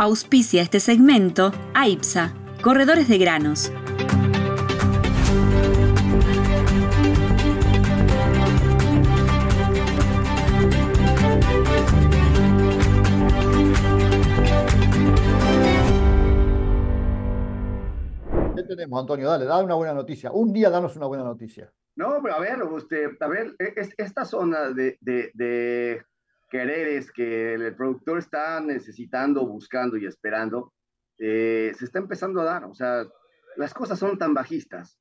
Auspicia este segmento AIPSA, Corredores de Granos. ¿Qué tenemos, Antonio? Dale, una buena noticia. Un día danos una buena noticia. No, pero a ver, esta zona de quereres que el productor está necesitando, buscando y esperando, se está empezando a dar. O sea, las cosas son tan bajistas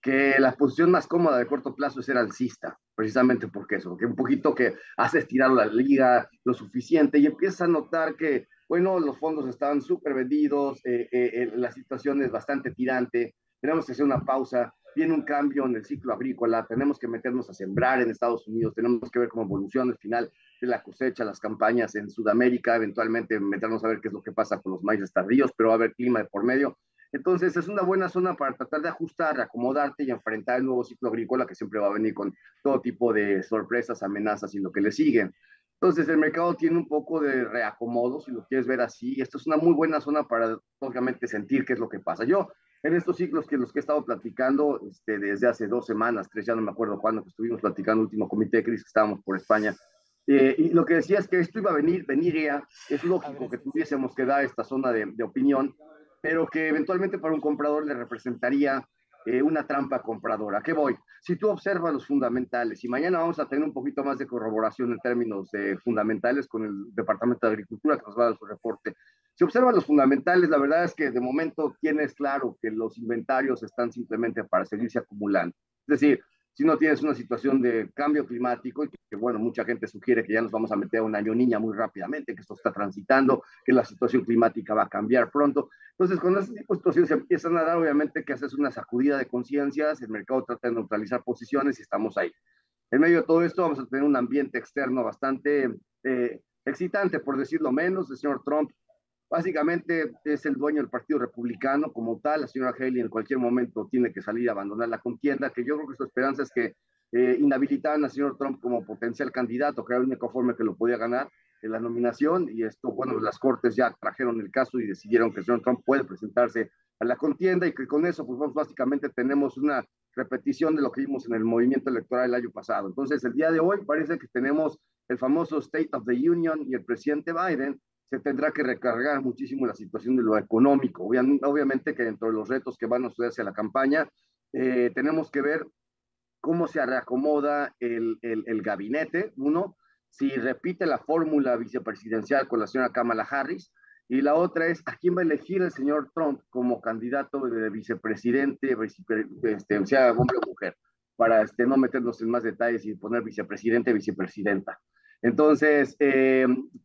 que la posición más cómoda de corto plazo es ser alcista, precisamente porque eso, que un poquito que hace estirar la liga lo suficiente y empiezas a notar que, bueno, los fondos estaban súper vendidos, la situación es bastante tirante, tenemos que hacer una pausa, viene un cambio en el ciclo agrícola, tenemos que meternos a sembrar en Estados Unidos, tenemos que ver cómo evoluciona el final de la cosecha, las campañas en Sudamérica, eventualmente meternos a ver qué es lo que pasa con los maíces tardíos, pero va a haber clima de por medio. Entonces es una buena zona para tratar de ajustar, acomodarte y enfrentar el nuevo ciclo agrícola que siempre va a venir con todo tipo de sorpresas, amenazas y lo que le siguen. Entonces el mercado tiene un poco de reacomodo, si lo quieres ver así. Esto es una muy buena zona para, obviamente, sentir qué es lo que pasa. Yo, en estos ciclos que los que he estado platicando desde hace 2 semanas, 3, ya no me acuerdo cuándo, que estuvimos platicando el último comité de crisis que estábamos por España, y lo que decía es que esto iba a venir, veniría, es lógico que tuviésemos que dar esta zona de opinión, pero que eventualmente para un comprador le representaría una trampa compradora. ¿A qué voy? Si tú observas los fundamentales, y mañana vamos a tener un poquito más de corroboración en términos fundamentales con el Departamento de Agricultura que nos va a dar su reporte. Si observas los fundamentales, la verdad es que de momento tienes claro que los inventarios están simplemente para seguirse acumulando. Es decir, si no tienes una situación de cambio climático, y que bueno, mucha gente sugiere que ya nos vamos a meter a un año niña muy rápidamente, que esto está transitando, que la situación climática va a cambiar pronto. Entonces, cuando este tipo de situaciones se empiezan a dar, obviamente que haces una sacudida de conciencias, el mercado trata de neutralizar posiciones y estamos ahí. En medio de todo esto vamos a tener un ambiente externo bastante excitante, por decirlo menos. El señor Trump básicamente es el dueño del Partido Republicano como tal. La señora Haley en cualquier momento tiene que salir a abandonar la contienda, que yo creo que su esperanza es que inhabilitaran al señor Trump como potencial candidato, que era la única forma que lo podía ganar en la nominación, y esto, bueno, las cortes ya trajeron el caso y decidieron que el señor Trump puede presentarse a la contienda y que con eso, pues básicamente tenemos una repetición de lo que vimos en el movimiento electoral el año pasado. Entonces, el día de hoy parece que tenemos el famoso State of the Union y el presidente Biden se tendrá que recargar muchísimo la situación de lo económico. Obviamente que dentro de los retos que van a sucederse a la campaña, tenemos que ver cómo se reacomoda el gabinete, uno, si repite la fórmula vicepresidencial con la señora Kamala Harris, y la otra es a quién va a elegir el señor Trump como candidato de vicepresidente, sea hombre o mujer, para no meternos en más detalles y poner vicepresidente, vicepresidenta. Entonces,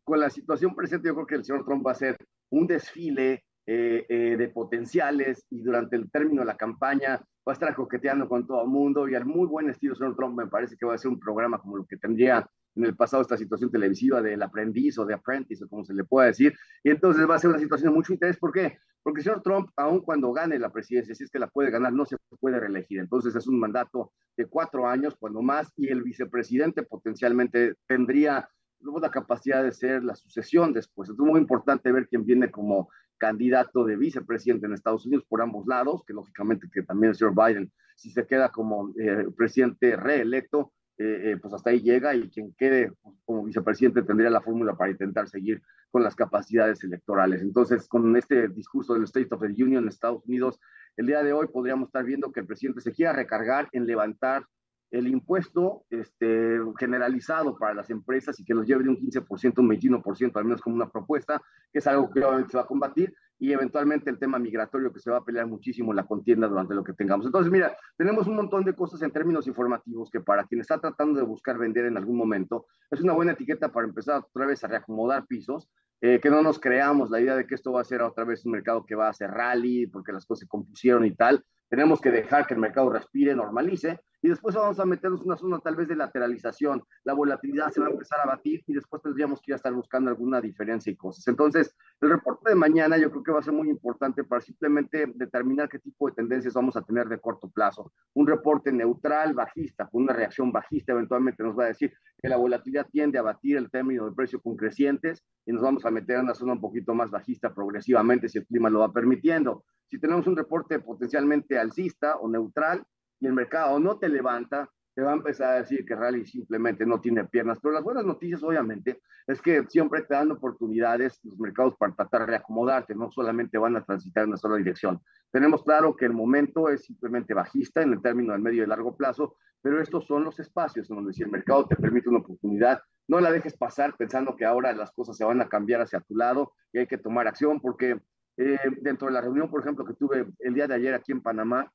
con la situación presente, yo creo que el señor Trump va a hacer un desfile de potenciales y durante el término de la campaña va a estar coqueteando con todo el mundo y al muy buen estilo señor Trump me parece que va a ser un programa como lo que tendría en el pasado esta situación televisiva del aprendiz o de apprentice o como se le pueda decir, y entonces va a ser una situación de mucho interés. ¿Por qué? Porque el señor Trump, aun cuando gane la presidencia, si es que la puede ganar, no se puede reelegir. Entonces es un mandato de 4 años, cuando más, y el vicepresidente potencialmente tendría la capacidad de ser la sucesión después. Es muy importante ver quién viene como candidato de vicepresidente en Estados Unidos por ambos lados, que lógicamente que también el señor Biden, si se queda como presidente reelecto, pues hasta ahí llega, y quien quede como vicepresidente tendría la fórmula para intentar seguir con las capacidades electorales. Entonces, con este discurso del State of the Union en Estados Unidos, el día de hoy podríamos estar viendo que el presidente se quiera recargar en levantar el impuesto generalizado para las empresas y que los lleve de un 15% a un 21%, al menos como una propuesta, que es algo que obviamente se va a combatir, y eventualmente el tema migratorio, que se va a pelear muchísimo en la contienda durante lo que tengamos. Entonces, mira, tenemos un montón de cosas en términos informativos que para quien está tratando de buscar vender en algún momento, es una buena etiqueta para empezar otra vez a reacomodar pisos, que no nos creamos la idea de que esto va a ser otra vez un mercado que va a hacer rally porque las cosas se compusieron y tal. Tenemos que dejar que el mercado respire, normalice, y después vamos a meternos en una zona tal vez de lateralización, la volatilidad se va a empezar a batir y después tendríamos que ya estar buscando alguna diferencia y cosas. Entonces, el reporte de mañana yo creo que va a ser muy importante para simplemente determinar qué tipo de tendencias vamos a tener de corto plazo. Un reporte neutral, bajista, con una reacción bajista eventualmente nos va a decir que la volatilidad tiende a batir el término de precio con crecientes y nos vamos a meter en una zona un poquito más bajista progresivamente si el clima lo va permitiendo. Si tenemos un reporte potencialmente alcista o neutral y el mercado no te levanta, te va a empezar a decir que rally simplemente no tiene piernas. Pero las buenas noticias, obviamente, es que siempre te dan oportunidades los mercados para tratar de reacomodarte, no solamente van a transitar en una sola dirección. Tenemos claro que el momento es simplemente bajista en el término del medio y largo plazo, pero estos son los espacios en donde si el mercado te permite una oportunidad, no la dejes pasar pensando que ahora las cosas se van a cambiar hacia tu lado y hay que tomar acción, porque dentro de la reunión, por ejemplo, que tuve el día de ayer aquí en Panamá,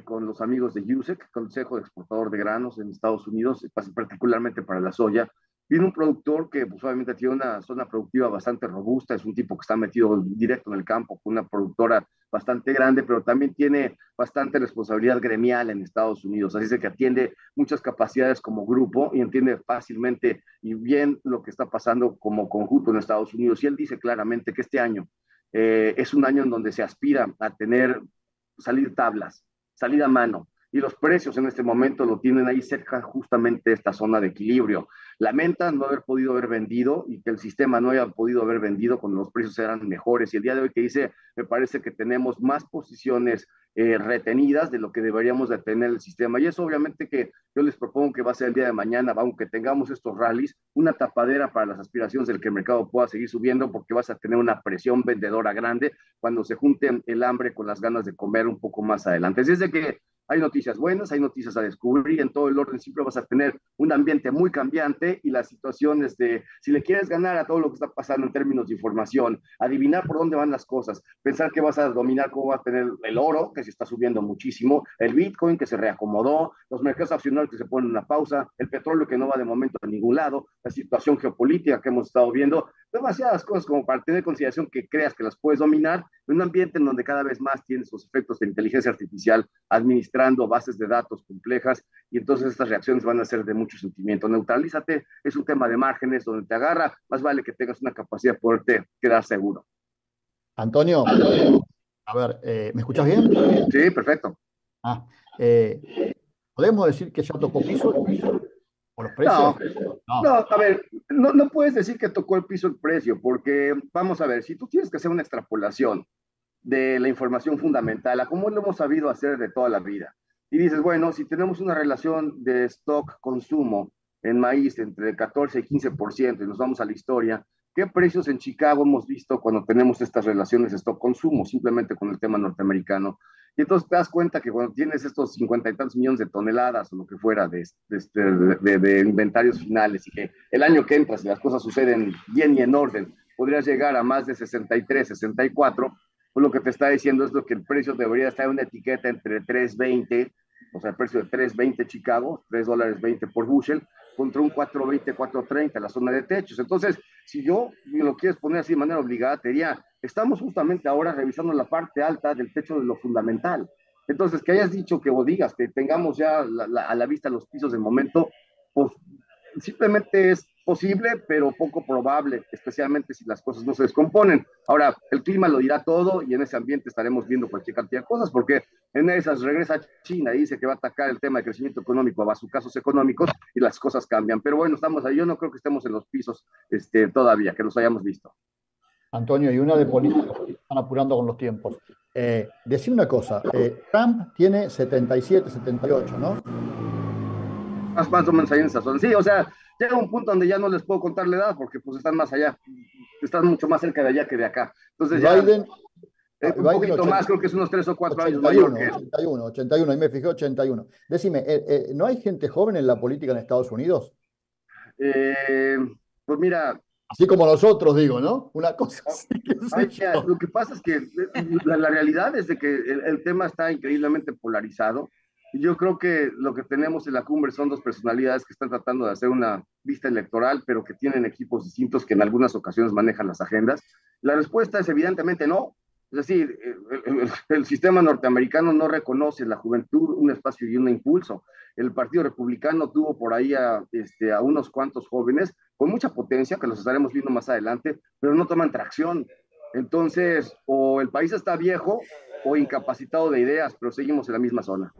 con los amigos de USEC, Consejo de Exportador de Granos en Estados Unidos, particularmente para la soya. Viene un productor que pues, obviamente tiene una zona productiva bastante robusta, es un tipo que está metido directo en el campo, con una productora bastante grande, pero también tiene bastante responsabilidad gremial en Estados Unidos, así es que atiende muchas capacidades como grupo y entiende fácilmente y bien lo que está pasando como conjunto en Estados Unidos. Y él dice claramente que este año es un año en donde se aspira a tener, salir tablas, salida a mano. Y los precios en este momento lo tienen ahí cerca justamente de esta zona de equilibrio. Lamentan no haber podido haber vendido y que el sistema no haya podido haber vendido cuando los precios eran mejores. Y el día de hoy que dice, me parece que tenemos más posiciones retenidas de lo que deberíamos de tener el sistema. Y eso obviamente que yo les propongo que va a ser el día de mañana, aunque tengamos estos rallies, una tapadera para las aspiraciones del que el mercado pueda seguir subiendo, porque vas a tener una presión vendedora grande cuando se junten el hambre con las ganas de comer un poco más adelante. Así es de que hay noticias buenas, hay noticias a descubrir, en todo el orden siempre vas a tener un ambiente muy cambiante y las situaciones de, si le quieres ganar a todo lo que está pasando en términos de información, adivinar por dónde van las cosas, pensar que vas a dominar cómo va a tener el oro, que se está subiendo muchísimo, el Bitcoin que se reacomodó, los mercados accionarios que se ponen en una pausa, el petróleo que no va de momento a ningún lado, la situación geopolítica que hemos estado viendo, demasiadas cosas como para tener consideración que creas que las puedes dominar en un ambiente en donde cada vez más tienes los efectos de inteligencia artificial administrando bases de datos complejas y entonces estas reacciones van a ser de mucho sentimiento. Neutralízate, es un tema de márgenes donde te agarra, más vale que tengas una capacidad de poderte quedar seguro. Antonio, a ver, ¿me escuchas bien? Sí, perfecto. Ah, ¿podemos decir que ya tocó piso por los precios? No, No. no, a ver, no puedes decir que tocó el piso el precio, porque vamos a ver, si tú tienes que hacer una extrapolación de la información fundamental, a cómo lo hemos sabido hacer de toda la vida. Y dices, bueno, si tenemos una relación de stock-consumo en maíz entre 14 y 15% y nos vamos a la historia, ¿qué precios en Chicago hemos visto cuando tenemos estas relaciones de stock-consumo, simplemente con el tema norteamericano? Y entonces te das cuenta que cuando tienes estos 50 y tantos millones de toneladas o lo que fuera de inventarios finales y que el año que entras y las cosas suceden bien y en orden, podrías llegar a más de 63, 64, pues lo que te está diciendo es lo que el precio debería estar en una etiqueta entre 3.20, o sea, el precio de 3.20 Chicago, $3.20 por bushel, contra un 4.20, 4.30, la zona de techos. Entonces, si yo me lo quieres poner así de manera obligada, te diría, estamos justamente ahora revisando la parte alta del techo de lo fundamental. Entonces, que hayas dicho que o digas que tengamos ya a la vista los pisos de momento, pues simplemente es posible, pero poco probable, especialmente si las cosas no se descomponen. Ahora, el clima lo dirá todo y en ese ambiente estaremos viendo cualquier cantidad de cosas, porque en esas regresa China y dice que va a atacar el tema de crecimiento económico a bazucazos económicos y las cosas cambian. Pero bueno, estamos ahí. Yo no creo que estemos en los pisos todavía, que los hayamos visto. Antonio, y una de políticos que están apurando con los tiempos. Decime una cosa, Trump tiene 77, 78, ¿no? Más o menos ahí en esa zona. Sí, o sea, llega un punto donde ya no les puedo contar la edad porque pues están más allá, están mucho más cerca de allá que de acá. Entonces ya Biden, un Biden poquito 80, más, creo que es unos 3 o 4 años 81, mayor que él. 81, 81, ahí me fijé 81. Decime, ¿no hay gente joven en la política en Estados Unidos? Eh, pues mira, Así como nosotros, digo, ¿no? Una cosa así, qué sé yo. lo que pasa es que la realidad es de que el tema está increíblemente polarizado. Y yo creo que lo que tenemos en la cumbre son dos personalidades que están tratando de hacer una vista electoral, pero que tienen equipos distintos que en algunas ocasiones manejan las agendas. La respuesta es evidentemente no. Es decir, el sistema norteamericano no reconoce la juventud, un espacio y un impulso. El Partido Republicano tuvo por ahí a unos cuantos jóvenes con mucha potencia, que los estaremos viendo más adelante, pero no toman tracción. Entonces, o el país está viejo o incapacitado de ideas, pero seguimos en la misma zona.